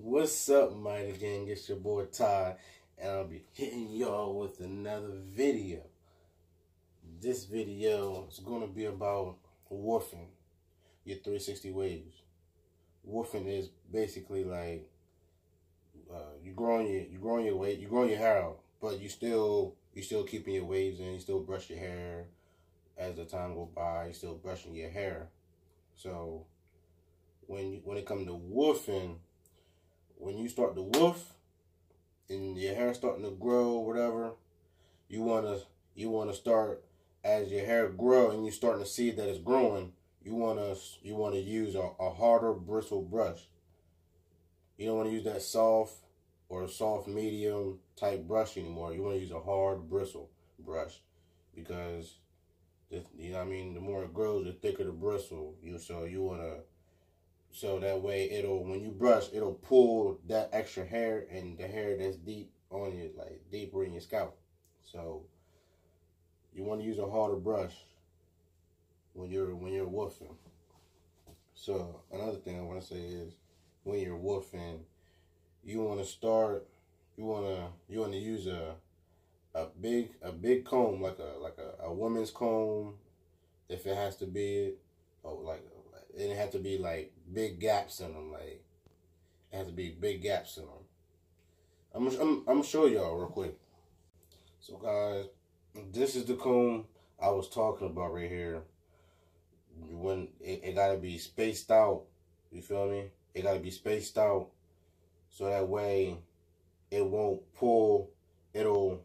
What's up, Mighty Gang? It's your boy Ty, and I'll be hitting y'all with another video. This video is going to be about woofing your 360 waves. Woofing is basically like you growing your weight, you growing your hair out, but you still keeping your waves in. You still brush your hair as the time go by. You still brushing your hair. So when it comes to woofing, when you start to woof and your hair starting to grow, whatever, you wanna start, as your hair grow and you're starting to see that it's growing, you wanna use a harder bristle brush. You don't want to use that soft or soft medium type brush anymore. You want to use a hard bristle brush because you know what I mean, the more it grows, the thicker the bristle. So that way when you brush, it'll pull that extra hair and the hair that's deep on you, like deeper in your scalp. So you want to use a harder brush when you're woofing. So another thing I want to say is, when you're woofing, you want to use a big comb, like a woman's comb, if it has to be, and it has to be like big gaps in them, like it has to be big gaps in them. I'm gonna show y'all real quick. So guys, this is the comb I was talking about right here. When it gotta be spaced out, you feel me? It gotta be spaced out so that way it won't pull. It'll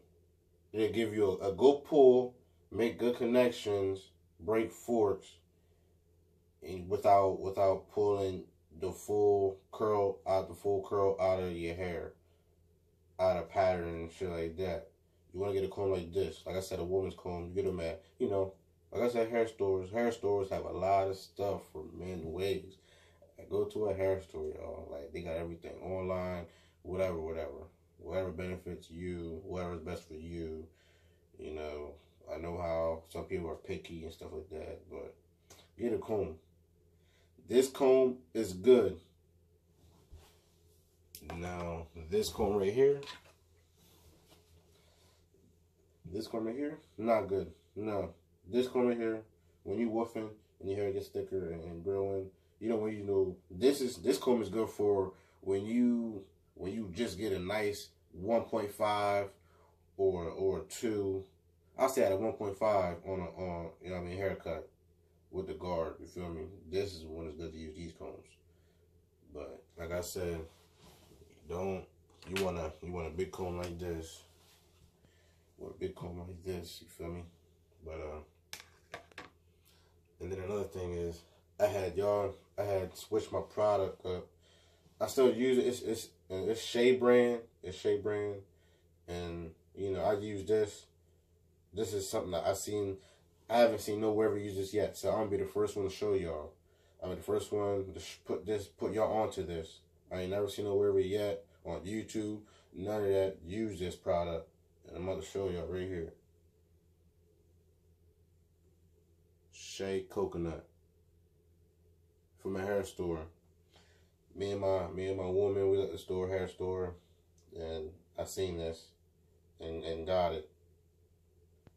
give you a good pull, make good connections, break forks, and without pulling the full curl out of your hair, out of pattern and shit like that. You want to get a comb like this. Like I said, a woman's comb. You get them at, like I said, hair stores. Hair stores have a lot of stuff for men's waves. Go to a hair store, y'all. Like, they got everything online, whatever benefits you, whatever's best for you. You know, I know how some people are picky and stuff like that, but get a comb. This comb is good. Now, this comb right here, not good. No, this comb right here, when you woofing and your hair gets thicker and growing, this comb is good for when you just get a nice 1.5 or 2. I'll say at a 1.5 on haircut with the guard. You feel me? This is when it's good to use these combs. But like I said, you want a big comb like this. Or a big comb like this, you feel me? But and then another thing is, I had switched my product up. I still use it. It's Shea brand. It's Shea brand, and I use this. This is something that I haven't seen nowhere ever use this yet. So I'm gonna be the first one to show y'all. I'm the first one to put y'all onto this. I ain't never seen nowhere ever yet on YouTube. None of that. Use this product, and I'm about to show y'all right here. Shea Coconut from a hair store. Me and my woman, we was at the hair store, and I seen this and got it.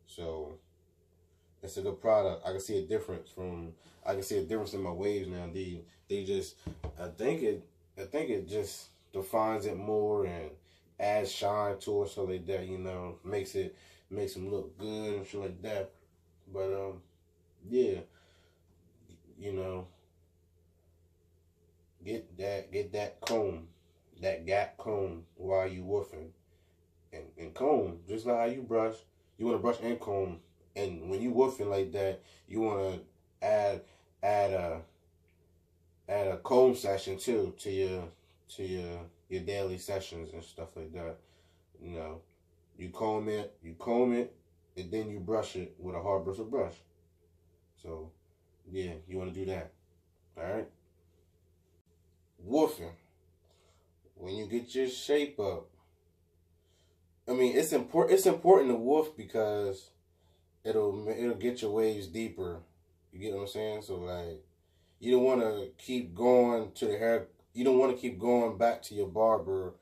So it's a good product. I can see a difference in my waves now. They just I think it just defines it more and adds shine to it, so like that, makes them look good and shit like that. But yeah, get that comb, that gap comb while you woofing, and comb just like how you brush. You want to brush and comb, and when you woofing like that, you want to add a comb session too to your daily sessions and stuff like that. You comb it, and then you brush it with a hard bristle brush. So yeah, you want to do that. All right. Woofing, when you get your shape up, it's important to woof because it'll get your waves deeper. You get what I'm saying? So like, you don't want to keep going to the you don't want to keep going back to your barber,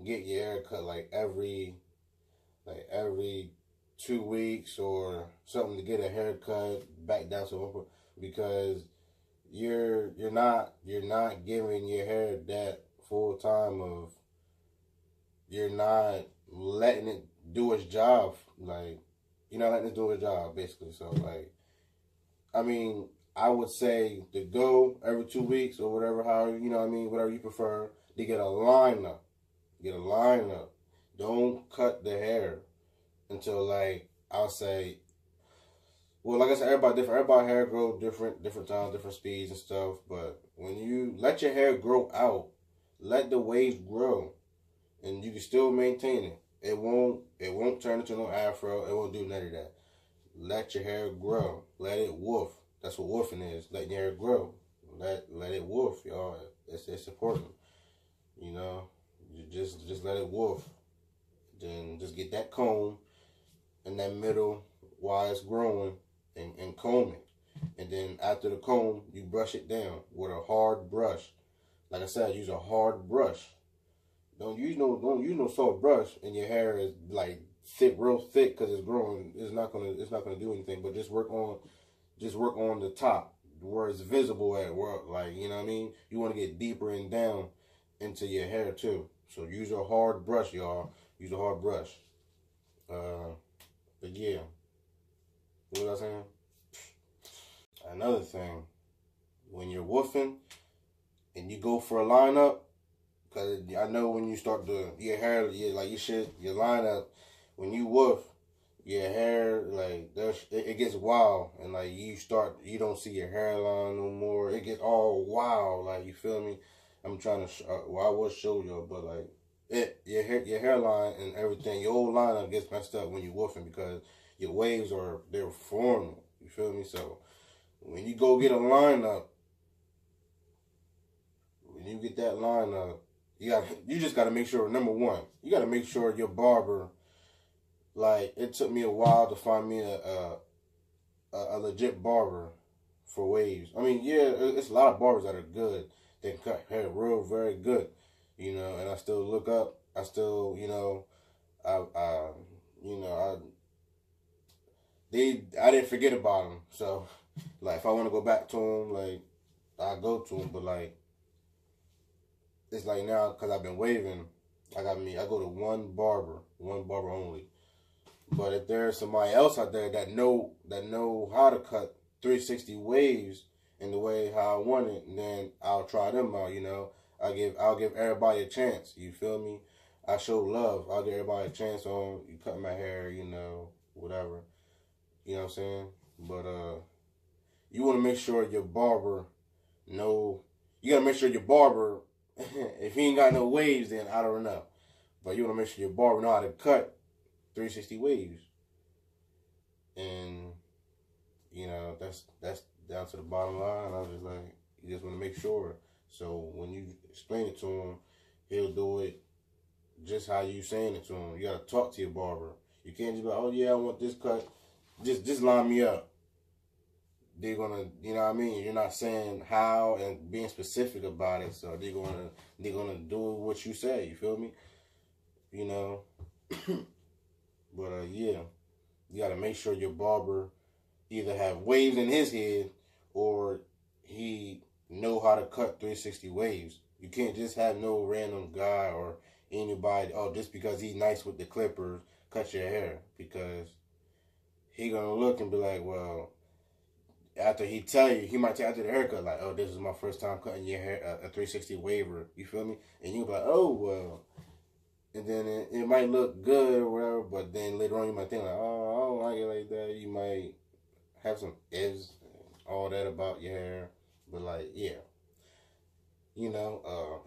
get your hair cut like every 2 weeks or something to get a haircut back down to 1 because you're not giving your hair that full time of you're not letting it do its job. Like you're not letting it do its job basically. So like I mean I would say to go every 2 weeks or whatever, how you know what I mean, whatever you prefer, to get a lineup. Get a lineup. Don't cut the hair until like I'll say, well, like I said, everybody different. Everybody hair grow different times, different speeds and stuff. But when you let your hair grow out, let the waves grow, and you can still maintain it. It won't turn into no afro. It won't do none of that. Let your hair grow. Let it woof. That's what woofing is. Letting your hair grow. Let it woof, y'all. It's important. You know, you just let it woof. Then just get that comb in that middle while it's growing and comb it. And then after the comb, you brush it down with a hard brush. Like I said, use a hard brush. Don't use no soft brush and your hair is like thick, real thick because it's growing. It's not gonna do anything. But just work on the top where it's visible at work. Like you know what I mean. You want to get deeper and down into your hair too. So use a hard brush, y'all. Use a hard brush. But yeah, what was I saying? Another thing, when you're woofing and you go for a lineup, because I know when you start your hair, your lineup, when you woof, your hair, like, it gets wild, and, like, you don't see your hairline no more. It gets all wild, like, you feel me? I'm trying to, I will show you, but, like, your hairline and everything, your whole lineup gets messed up when you're woofing because your waves they're forming. You feel me? So when you go get a lineup, when you get that lineup, you just gotta make sure. Number one, you gotta make sure your barber. Like it took me a while to find me a legit barber for waves. I mean, yeah, it's a lot of barbers that are good. They cut hair real very good. You know, and I still look up. I still, you know, I didn't forget about them. So, like, if I want to go back to them, like, I go to them. But like, it's like now because I've been waving, I go to one barber only. But if there's somebody else out there that know how to cut 360 waves in the way how I want it, then I'll try them out. You know. I'll give everybody a chance. You feel me? I show love. I'll give everybody a chance on you cut my hair, you know, whatever. You know what I'm saying? But you want to make sure your barber know. You gotta make sure your barber, if he ain't got no waves, then I don't know. But you want to make sure your barber know how to cut 360 waves, and you know that's down to the bottom line. I was just like, you just want to make sure. So when you explain it to him, he'll do it just how you saying it to him. You gotta talk to your barber. You can't just be like, oh yeah, I want this cut. Just line me up. They're gonna, you know what I mean? You're not saying how and being specific about it, so they're gonna do what you say. You feel me? You know. But yeah, you gotta make sure your barber either have waves in his head or he know how to cut 360 waves. You can't just have no random guy or anybody, oh, just because he's nice with the clippers, cut your hair. Because he gonna look and be like, well, after he tell you, he might tell you after the haircut, like, oh, this is my first time cutting your hair, a 360 waver. You feel me? And you be like, oh, well. And then it might look good or whatever, but then later on you might think like, oh, I don't like it like that. You might have some ifs, all that about your hair. But like, yeah, you know,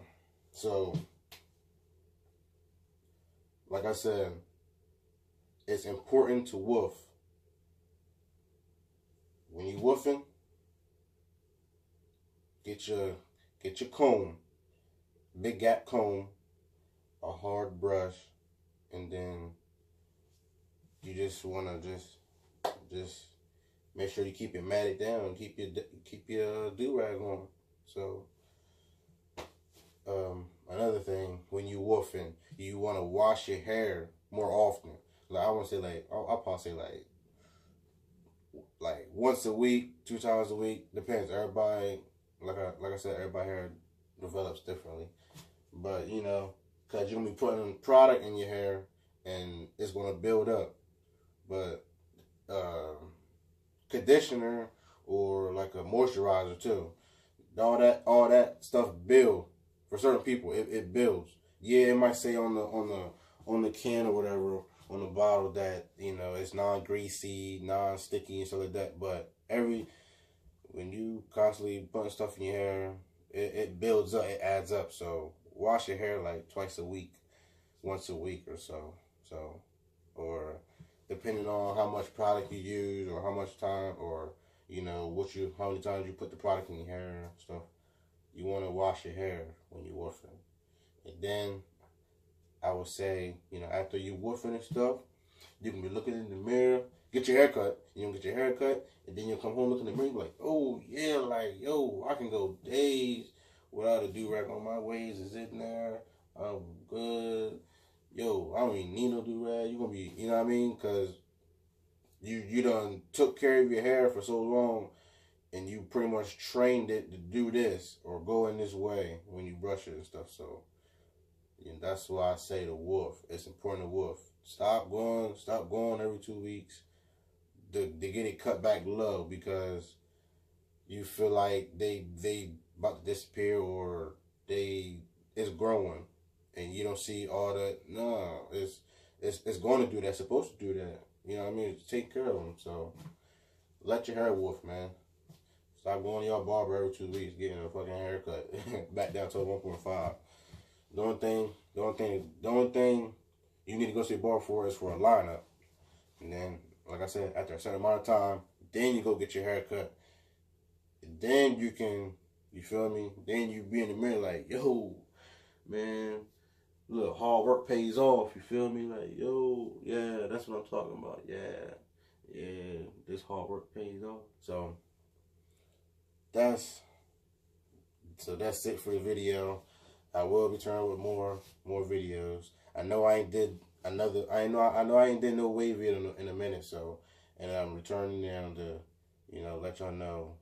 so like I said, it's important to woof. When you woofing, get your comb, big gap comb, a hard brush, and then you just wanna just make sure you keep it matted down, keep your do rag on. So Another thing, when you woofing, you want to wash your hair more often. Like I want to say, like I'll probably say like once a week, 2 times a week. Depends. Everybody, like I said, everybody hair develops differently. But you know, cause you're gonna be putting product in your hair, and it's gonna build up. But conditioner or like a moisturizer too. All that stuff build for certain people. It builds. Yeah, it might say on the can or whatever on the bottle that it's non-greasy, non-sticky and stuff like that. But when you constantly putting stuff in your hair, it builds up. It adds up. So wash your hair like twice a week, once a week or so. Or depending on how much product you use or how much time or how many times you put the product in your hair and stuff. You want to wash your hair when you're woofing. And then I would say, after you woofing and stuff, you can be looking in the mirror, get your hair cut. You can get your hair cut, and then you'll come home, look in the mirror, like, oh yeah, like yo, I can go days without a do-rag on my waves. Is it there? I'm good. Yo, I don't even need no do-rag. You're gonna be, you know what I mean? Because you done took care of your hair for so long, and you pretty much trained it to do this or go in this way when you brush it and stuff. So that's why I say to woof. It's important to woof. Stop going every 2 weeks to get it cut back low because you feel like they about to disappear or it's growing and you don't see all that. No, it's going to do that. It's supposed to do that. You know what I mean? Take care of them. So let your hair woof, man. Stop going to your barber every 2 weeks getting a fucking haircut back down to 1.5. The only thing you need to go see a barber for is for a lineup. And then, like I said, after a certain amount of time, then you go get your hair cut. And then you can, you feel me? Then you be in the mirror like, yo, man, look, hard work pays off. You feel me? Like, yo, yeah, that's what I'm talking about. Yeah, this hard work pays off. So that's it for the video. I will return with more videos. I know I ain't did no wave video in a minute, so and I'm returning now to let y'all know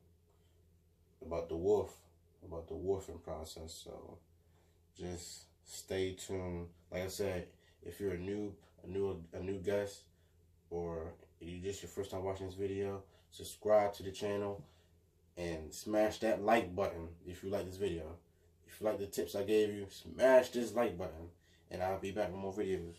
about the woofing process. So just stay tuned. Like I said, if you're a new guest or you just your first time watching this video, subscribe to the channel and smash that like button if you like this video. If you like the tips I gave you, smash this like button, and I'll be back with more videos.